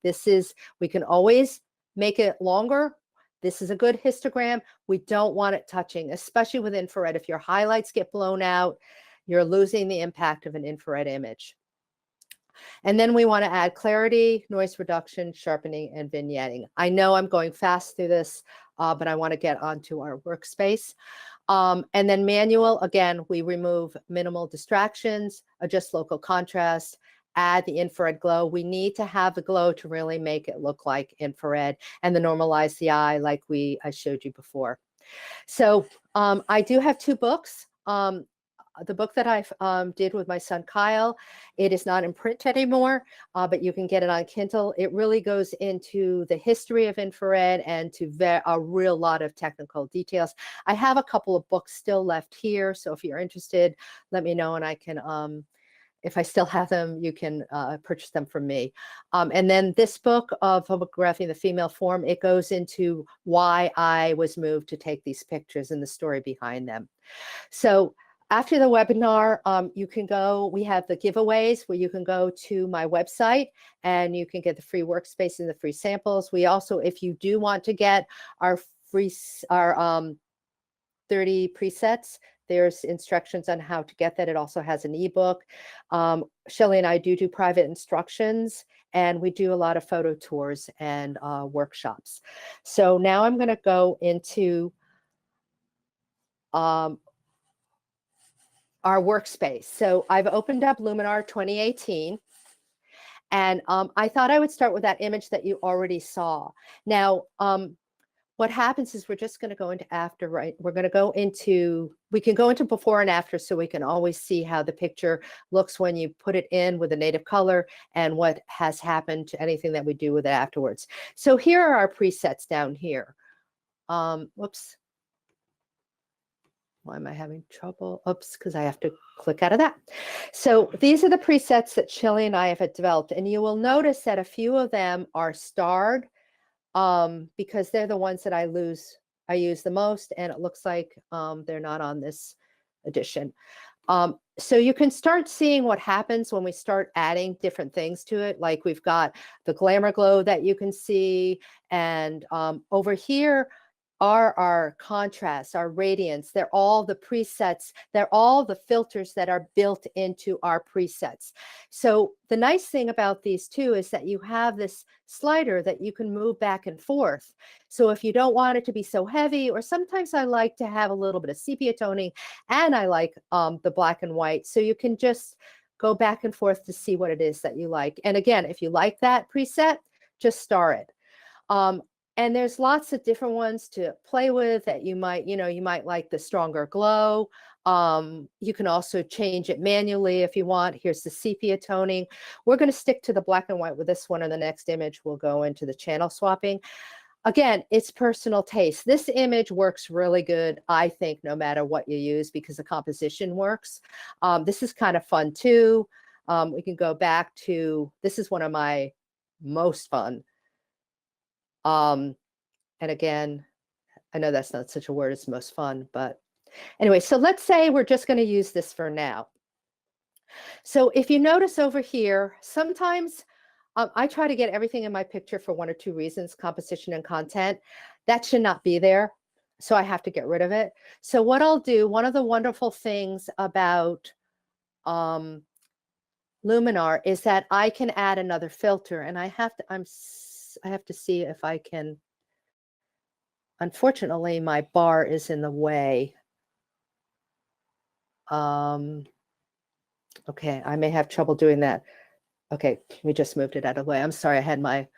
We can always make it longer. This is a good histogram. We don't want it touching, especially with infrared. If your highlights get blown out, you're losing the impact of an infrared image. And then we want to add clarity, noise reduction, sharpening, and vignetting. I know I'm going fast through this, but I want to get onto our workspace. And then manual, again, we remove minimal distractions, adjust local contrast, add the infrared glow. We need to have the glow to really make it look like infrared, and the normalize the eye like I showed you before. So I do have two books. The book that I did with my son Kyle, it is not in print anymore, but you can get it on Kindle. It really goes into the history of infrared and to a real lot of technical details. I have a couple of books still left here, so if you're interested, let me know, and I can, if I still have them, you can purchase them from me. And then this book of photographing the female form, it goes into why I was moved to take these pictures and the story behind them. So after the webinar, we have the giveaways where you can go to my website and you can get the free workspace and the free samples. We also, if you do want to get our 30 presets, there's instructions on how to get that. It also has an ebook. Shelly and I do private instructions, and we do a lot of photo tours and workshops. So now I'm going to go into our workspace. So I've opened up Luminar 2018, and I thought I would start with that image that you already saw. Now, what happens is we're just going to go into after, right? We can go into before and after, so we can always see how the picture looks when you put it in with a native color and what has happened to anything that we do with it afterwards. So here are our presets down here. Whoops. Why am I having trouble? Oops, because I have to click out of that. So these are the presets that Shelly and I have developed, and you will notice that a few of them are starred because they're the ones that I use the most, and it looks like they're not on this edition. So you can start seeing what happens when we start adding different things to it. Like we've got the glamour glow that you can see. And over here are our contrasts, our radiance. They're all the presets. They're all the filters that are built into our presets. So the nice thing about these two is that you have this slider that you can move back and forth. So if you don't want it to be so heavy, or sometimes I like to have a little bit of sepia toning, and I like the black and white. So you can just go back and forth to see what it is that you like. And again, if you like that preset, just star it. And there's lots of different ones to play with that you might, you might like the stronger glow. You can also change it manually if you want. Here's the sepia toning. We're going to stick to the black and white with this one. In the next image, we'll go into the channel swapping. Again, it's personal taste. This image works really good, I think, no matter what you use, because the composition works. This is kind of fun too. We can go back to, this is one of my most fun. And again, I know that's not such a word as most fun, but anyway, so let's say we're just going to use this for now. So if you notice over here, sometimes I try to get everything in my picture for one or two reasons: composition and content. That should not be there. So I have to get rid of it. So what I'll do, one of the wonderful things about Luminar is that I can add another filter, and I have to see if I can. Unfortunately, my bar is in the way. Okay, I may have trouble doing that. Okay, we just moved it out of the way. I'm sorry, I had my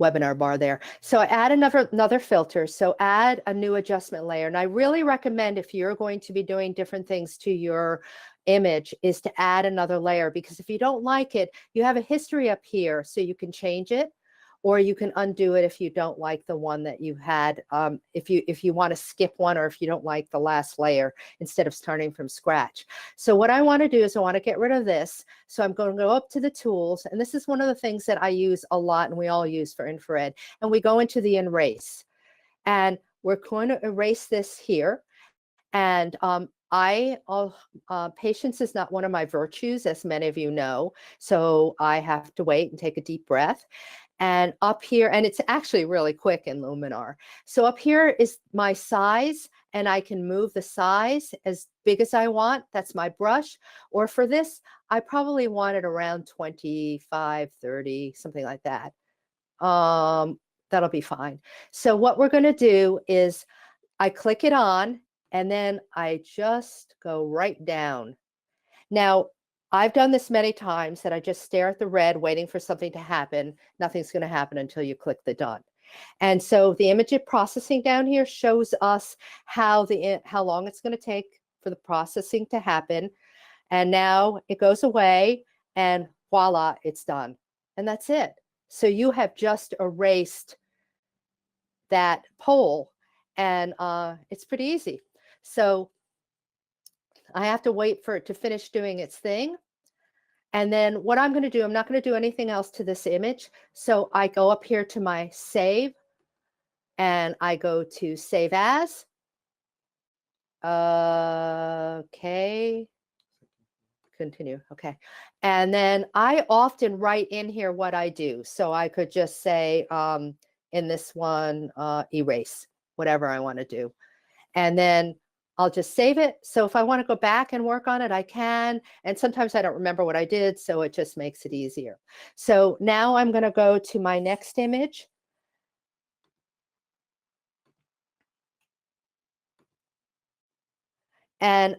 webinar bar there. So I add another filter. So add a new adjustment layer. And I really recommend, if you're going to be doing different things to your image, is to add another layer, because if you don't like it, you have a history up here, so you can change it, or you can undo it if you don't like the one that you had. If you want to skip one, or if you don't like the last layer, instead of starting from scratch. So what I want to do is I want to get rid of this. So I'm going to go up to the tools, and this is one of the things that I use a lot, and we all use for infrared. And we go into the erase, and we're going to erase this here. And patience is not one of my virtues, as many of you know. So I have to wait and take a deep breath. And up here, and it's actually really quick in Luminar. So up here is my size, and I can move the size as big as I want. That's my brush. Or for this, I probably want it around 25, 30, something like that. That'll be fine. So what we're going to do is I click it on, and then I just go right down. Now, I've done this many times, that I just stare at the red waiting for something to happen. Nothing's going to happen until you click the done. And so the image processing down here shows us how long it's going to take for the processing to happen. And now it goes away, and voila, it's done. And that's it. So you have just erased that pole, and it's pretty easy. So I have to wait for it to finish doing its thing. And then what I'm going to do, I'm not going to do anything else to this image. So I go up here to my save, and I go to save as. Okay. Continue. Okay. And then I often write in here what I do. So I could just say in this one, erase, whatever I want to do. And then I'll just save it. So if I want to go back and work on it, I can. And sometimes I don't remember what I did, so it just makes it easier. So now I'm going to go to my next image. And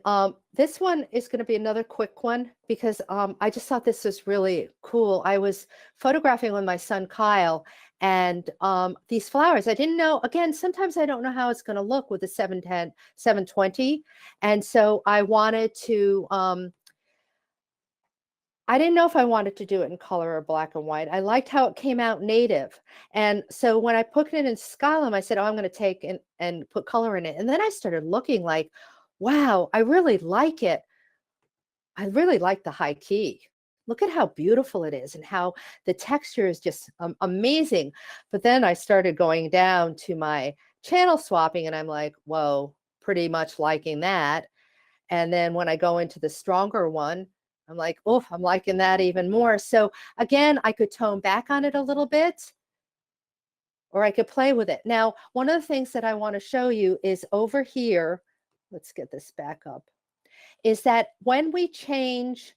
this one is going to be another quick one, because I just thought this was really cool. I was photographing with my son, Kyle, and these flowers, I didn't know, again, sometimes I don't know how it's going to look with the 710, 720. And so I wanted to, I didn't know if I wanted to do it in color or black and white. I liked how it came out native. And so when I put it in Skylum, I said, oh, I'm going to take and put color in it. And then I started looking like, wow, I really like it. I really like the high key. Look at how beautiful it is, and how the texture is just amazing. But then I started going down to my channel swapping, and I'm like, whoa, pretty much liking that. And then when I go into the stronger one, I'm like, oh, I'm liking that even more. So again, I could tone back on it a little bit, or I could play with it. Now, one of the things that I want to show you is over here, let's get this back up, is that when we change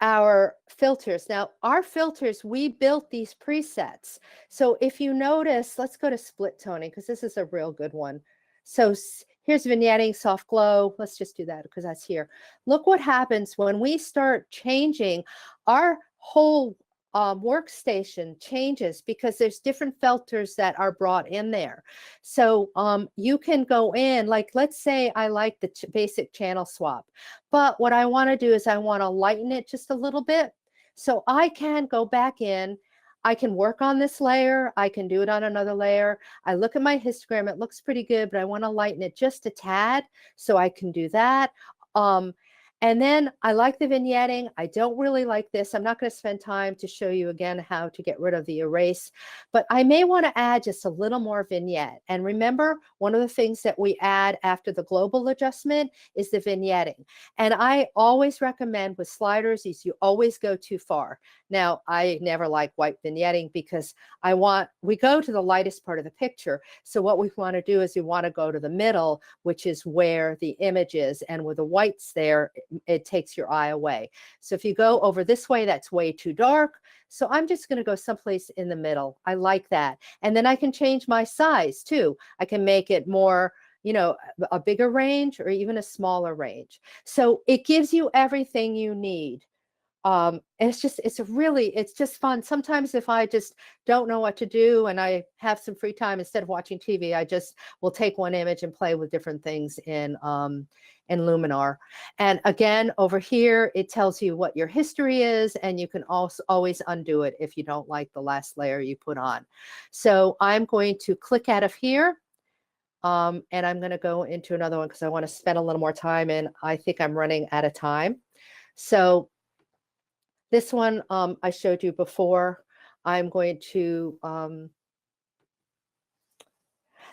our filters. Now, our filters, we built these presets. So if you notice, let's go to split toning because this is a real good one. So here's vignetting, soft glow. Let's just do that because that's here. Look what happens when we start changing. Our whole workstation changes because there's different filters that are brought in there. So you can go in, like, let's say I like the basic channel swap. But what I want to do is I want to lighten it just a little bit. So I can go back in. I can work on this layer. I can do it on another layer. I look at my histogram. It looks pretty good, but I want to lighten it just a tad. So I can do that. And then I like the vignetting. I don't really like this. I'm not going to spend time to show you again how to get rid of the erase, but I may want to add just a little more vignette. And remember, one of the things that we add after the global adjustment is the vignetting. And I always recommend with sliders is you always go too far. Now, I never like white vignetting because we go to the lightest part of the picture. So what we want to do is we want to go to the middle, which is where the image is. And with the whites there, it takes your eye away. So if you go over this way, that's way too dark. So I'm just going to go someplace in the middle. I like that. And then I can change my size too. I can make it more, a bigger range or even a smaller range. So it gives you everything you need. It's just fun. Sometimes if I just don't know what to do and I have some free time, instead of watching TV, I just will take one image and play with different things in Luminar. And again, over here, it tells you what your history is, and you can also always undo it if you don't like the last layer you put on. So I'm going to click out of here. And I'm going to go into another one because I want to spend a little more time, and I think I'm running out of time. So this one I showed you before. I'm going to,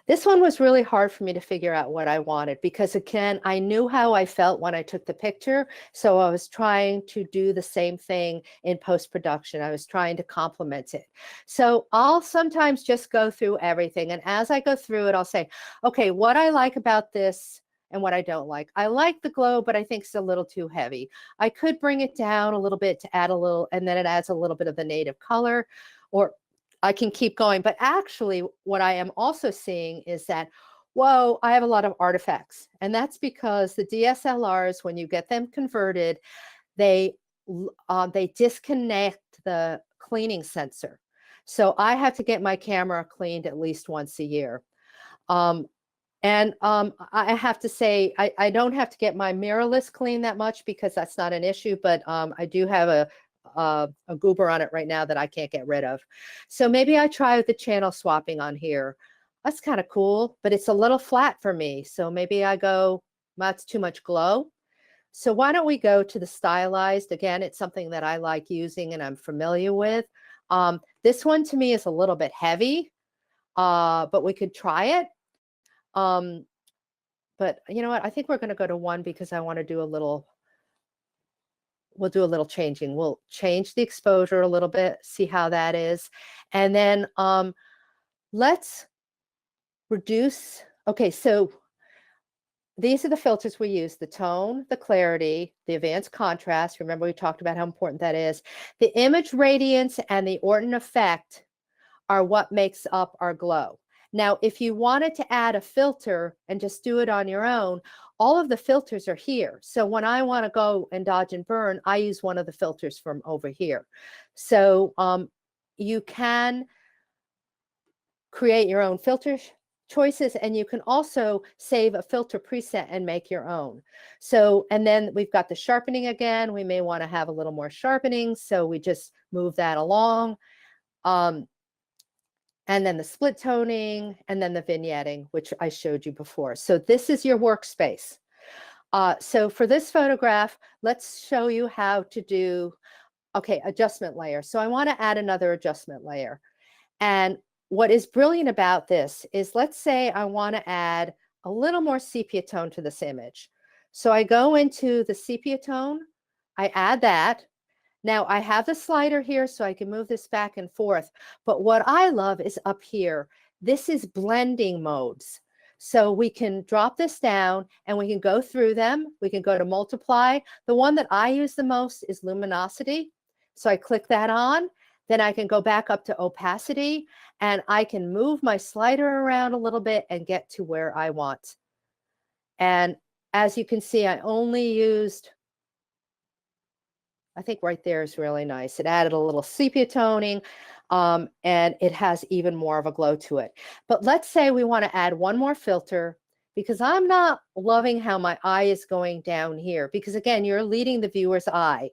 this one was really hard for me to figure out what I wanted because, again, I knew how I felt when I took the picture. So I was trying to do the same thing in post-production. I was trying to complement it. So I'll sometimes just go through everything. And as I go through it, I'll say, okay, what I like about this and what I don't like. I like the glow, but I think it's a little too heavy. I could bring it down a little bit to add a little, and then it adds a little bit of the native color, or I can keep going. But actually, what I am also seeing is that, whoa, I have a lot of artifacts. And that's because the DSLRs, when you get them converted, they disconnect the cleaning sensor. So I have to get my camera cleaned at least once a year. And I have to say, I don't have to get my mirrorless clean that much because that's not an issue, but I do have a goober on it right now that I can't get rid of. So maybe I try with the channel swapping on here. That's kind of cool, but it's a little flat for me. So maybe I go, that's too much glow. So why don't we go to the stylized? Again, it's something that I like using and I'm familiar with. This one to me is a little bit heavy, but we could try it. But you know what? I think we're going to go to one because I want to do we'll do a little changing. We'll change the exposure a little bit, see how that is. And then let's reduce. Okay, so these are the filters we use: the tone, the clarity, the advanced contrast. Remember, we talked about how important that is. The image radiance and the Orton effect are what makes up our glow. Now, if you wanted to add a filter and just do it on your own, all of the filters are here. So when I want to go and dodge and burn, I use one of the filters from over here. So you can create your own filter choices, and you can also save a filter preset and make your own. So, and then we've got the sharpening again. We may want to have a little more sharpening, so we just move that along. And then the split toning, and then the vignetting, which I showed you before. So this is your workspace. So for this photograph, let's show you how to do, okay, adjustment layer. So I want to add another adjustment layer. And what is brilliant about this is, let's say I want to add a little more sepia tone to this image. So I go into the sepia tone, I add that. Now I have the slider here so I can move this back and forth. But what I love is up here. This is blending modes. So we can drop this down and we can go through them. We can go to multiply. The one that I use the most is luminosity. So I click that on. Then I can go back up to opacity and I can move my slider around a little bit and get to where I want. And as you can see, I only used, I think right there is really nice. It added a little sepia toning, and it has even more of a glow to it. But let's say we want to add one more filter, because I'm not loving how my eye is going down here, because again, you're leading the viewer's eye.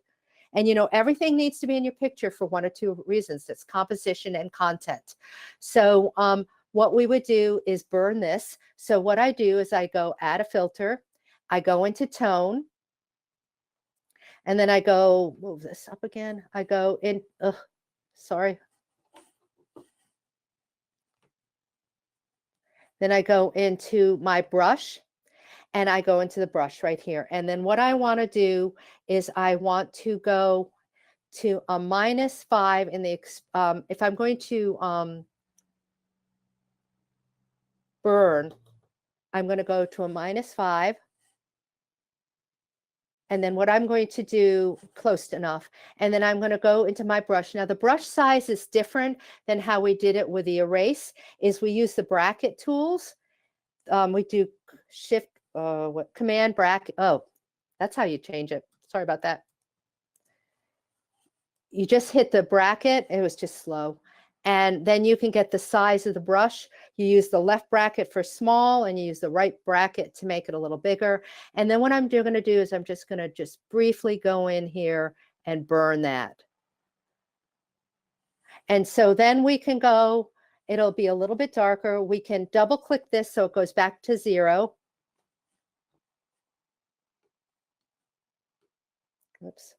And you know, everything needs to be in your picture for one or two reasons. It's composition and content. So what we would do is burn this. So what I do is I go add a filter, I go into tone, and then I go, move this up again. I go in, sorry. Then I go into my brush and I go into the brush right here. And then what I want to do is I want to go to a -5 in the, if I'm going to burn, I'm going to go to a -5. And then what I'm going to do, close enough, and then I'm going to go into my brush. Now the brush size is different than how we did it with the erase, is we use the bracket tools. We do shift, command bracket. Oh, that's how you change it. Sorry about that. You just hit the bracket. It was just slow. And then you can get the size of the brush. You use the left bracket for small and you use the right bracket to make it a little bigger. And then what I'm going to do is I'm just going to just briefly go in here and burn that. And so then we can go, it'll be a little bit darker. We can double click this so it goes back to 0. Oops.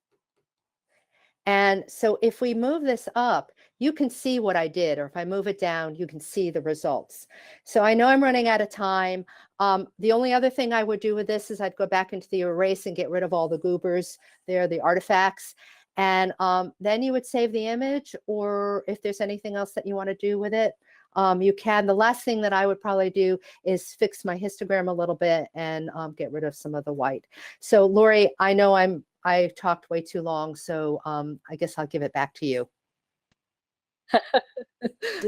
And so if we move this up, you can see what I did, or if I move it down, you can see the results. So I know I'm running out of time. The only other thing I would do with this is I'd go back into the erase and get rid of all the goobers there, the artifacts. And then you would save the image, or if there's anything else that you want to do with it, you can. The last thing that I would probably do is fix my histogram a little bit and get rid of some of the white. So Laurie, I know I talked way too long, so I guess I'll give it back to you.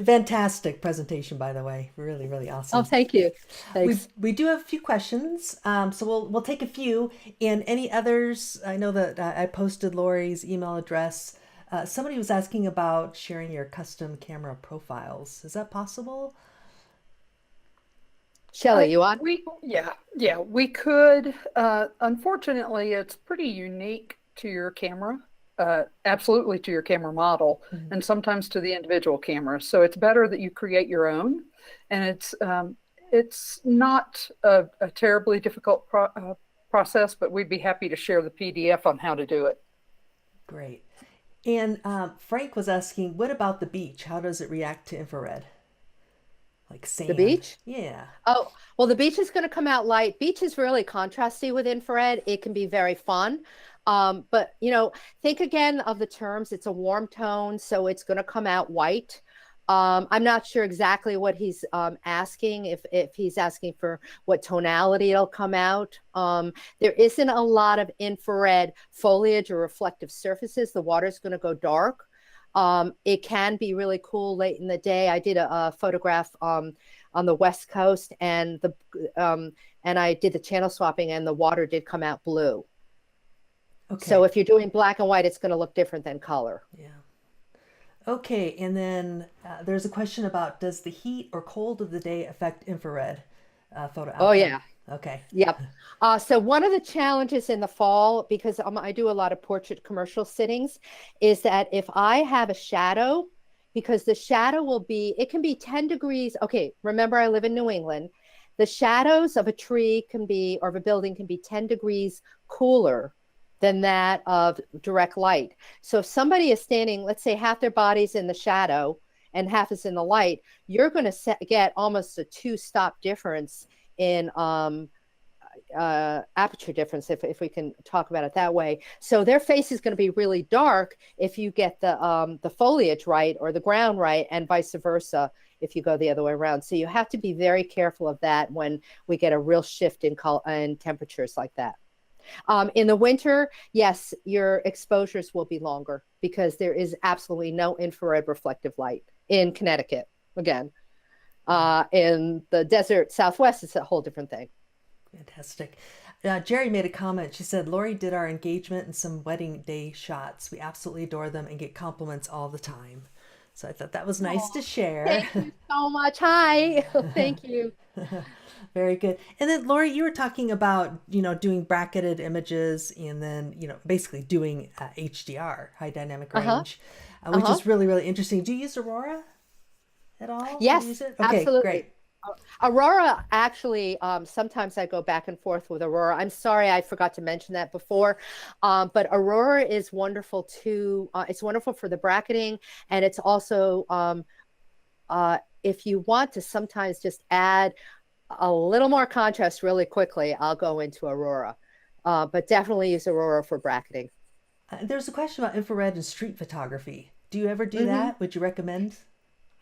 Fantastic presentation, by the way. Really, really awesome. Oh, thank you. Thanks. We do have a few questions, so we'll take a few. And any others, I know that I posted Laurie's email address. Somebody was asking about sharing your custom camera profiles. Is that possible? Shelley, you on? Yeah, we could. Unfortunately, it's pretty unique to your camera, absolutely to your camera model, and sometimes to the individual camera. So it's better that you create your own, and it's not a terribly difficult process, but we'd be happy to share the PDF on how to do it. Great. And Frank was asking, what about the beach? How does it react to infrared? Like sand. The beach? Yeah. Oh, well, the beach is going to come out light. Beach is really contrasty with infrared. It can be very fun. But, you know, think again of the terms. It's a warm tone, so it's going to come out white. I'm not sure exactly what he's asking, if he's asking for what tonality it'll come out. There isn't a lot of infrared foliage or reflective surfaces. The water's going to go dark. It can be really cool late in the day. I did a photograph on the West Coast, and I did the channel swapping, and the water did come out blue. Okay. So if you're doing black and white, it's going to look different than color. Yeah. Okay, and then there's a question about, does the heat or cold of the day affect infrared photo output? Oh, yeah. Okay. Yep. So one of the challenges in the fall, because I do a lot of portrait commercial sittings, is that if I have a shadow, because the shadow it can be 10 degrees. Okay, remember I live in New England. The shadows of a tree or of a building can be 10 degrees cooler than that of direct light. So if somebody is standing, let's say half their body's in the shadow and half is in the light, you're going to get almost a 2-stop difference in aperture difference, if we can talk about it that way. So their face is going to be really dark if you get the foliage right or the ground right, and vice versa if you go the other way around. So you have to be very careful of that when we get a real shift in temperatures like that. In the winter, yes, your exposures will be longer because there is absolutely no infrared reflective light in Connecticut. Again, in the desert Southwest, it's a whole different thing. Fantastic. Jerry made a comment. She said, Laurie did our engagement and some wedding day shots. We absolutely adore them and get compliments all the time. So I thought that was nice to share. Thank you so much. Hi. Thank you. Very good. And then Laurie, you were talking about, doing bracketed images and then, basically doing HDR, high dynamic range, which is really, really interesting. Do you use Aurora at all? Yes, use it? okay, absolutely. Great. Aurora, actually, sometimes I go back and forth with Aurora. I'm sorry, I forgot to mention that before. But Aurora is wonderful too. It's wonderful for the bracketing. And it's also, if you want to sometimes just add a little more contrast really quickly, I'll go into Aurora. But definitely use Aurora for bracketing. There's a question about infrared and street photography. Do you ever do that? Would you recommend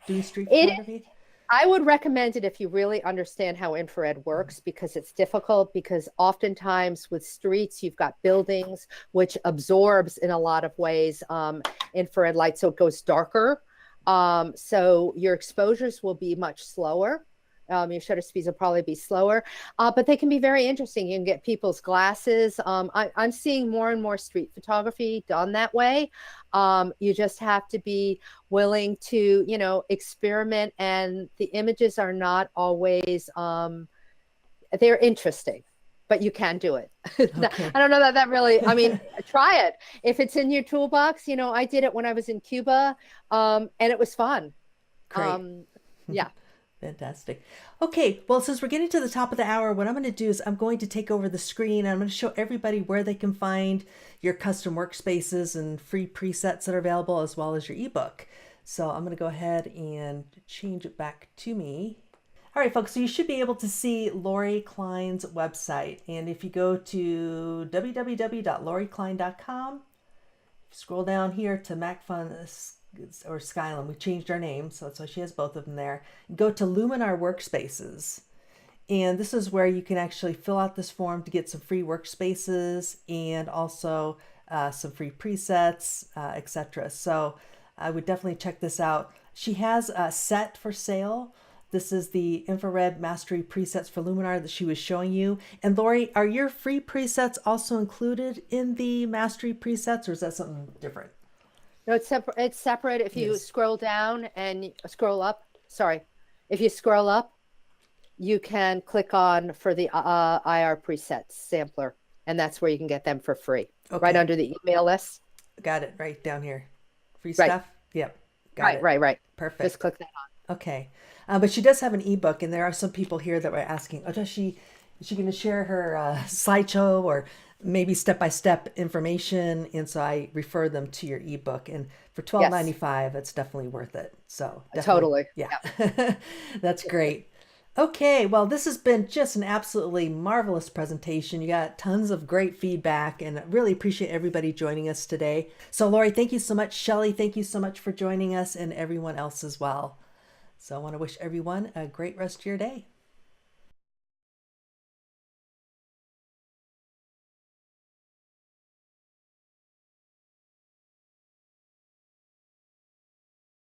doing street photography? I would recommend it if you really understand how infrared works, because it's difficult, because oftentimes with streets, you've got buildings, which absorbs in a lot of ways infrared light, so it goes darker. So your exposures will be much slower. Your shutter speeds will probably be slower, but they can be very interesting. You can get people's glasses. I'm seeing more and more street photography done that way. You just have to be willing to, experiment, and the images are not always, they're interesting, but you can do it. Okay. I don't know that really, try it. If it's in your toolbox, I did it when I was in Cuba, and it was fun. Great. Yeah. Fantastic. Okay, well, since we're getting to the top of the hour, what I'm going to do is I'm going to take over the screen and I'm going to show everybody where they can find your custom workspaces and free presets that are available, as well as your ebook. So I'm going to go ahead and change it back to me. All right, folks, so you should be able to see Laurie Klein's website. And if you go to www.laurieklein.com, scroll down here to MacFun or Skylum. We changed our name, so that's why she has both of them there. Go to Luminar Workspaces, and this is where you can actually fill out this form to get some free workspaces and also some free presets, etc. So I would definitely check this out. She has a set for sale. This is the infrared mastery presets for Luminar that she was showing you. And Laurie, are your free presets also included in the mastery presets, or is that something different? No, it's separate. It's separate. If you scroll down and scroll up, if you scroll up, you can click on for the IR presets sampler, and that's where you can get them for free. Okay. Right under the email list. Got it. Right down here. Free stuff. Yep. Got it. Right. Perfect. Just click that on. Okay. But she does have an ebook, and there are some people here that were asking, is she going to share her slideshow or maybe step-by-step information? And so I refer them to your ebook, and for $12.95, it's definitely worth it. So totally. Yeah. That's great. Okay, well, this has been just an absolutely marvelous presentation. You got tons of great feedback, and I really appreciate everybody joining us today. So Laurie, thank you so much. Shelley, thank you so much for joining us, and everyone else as well. So I want to wish everyone a great rest of your day.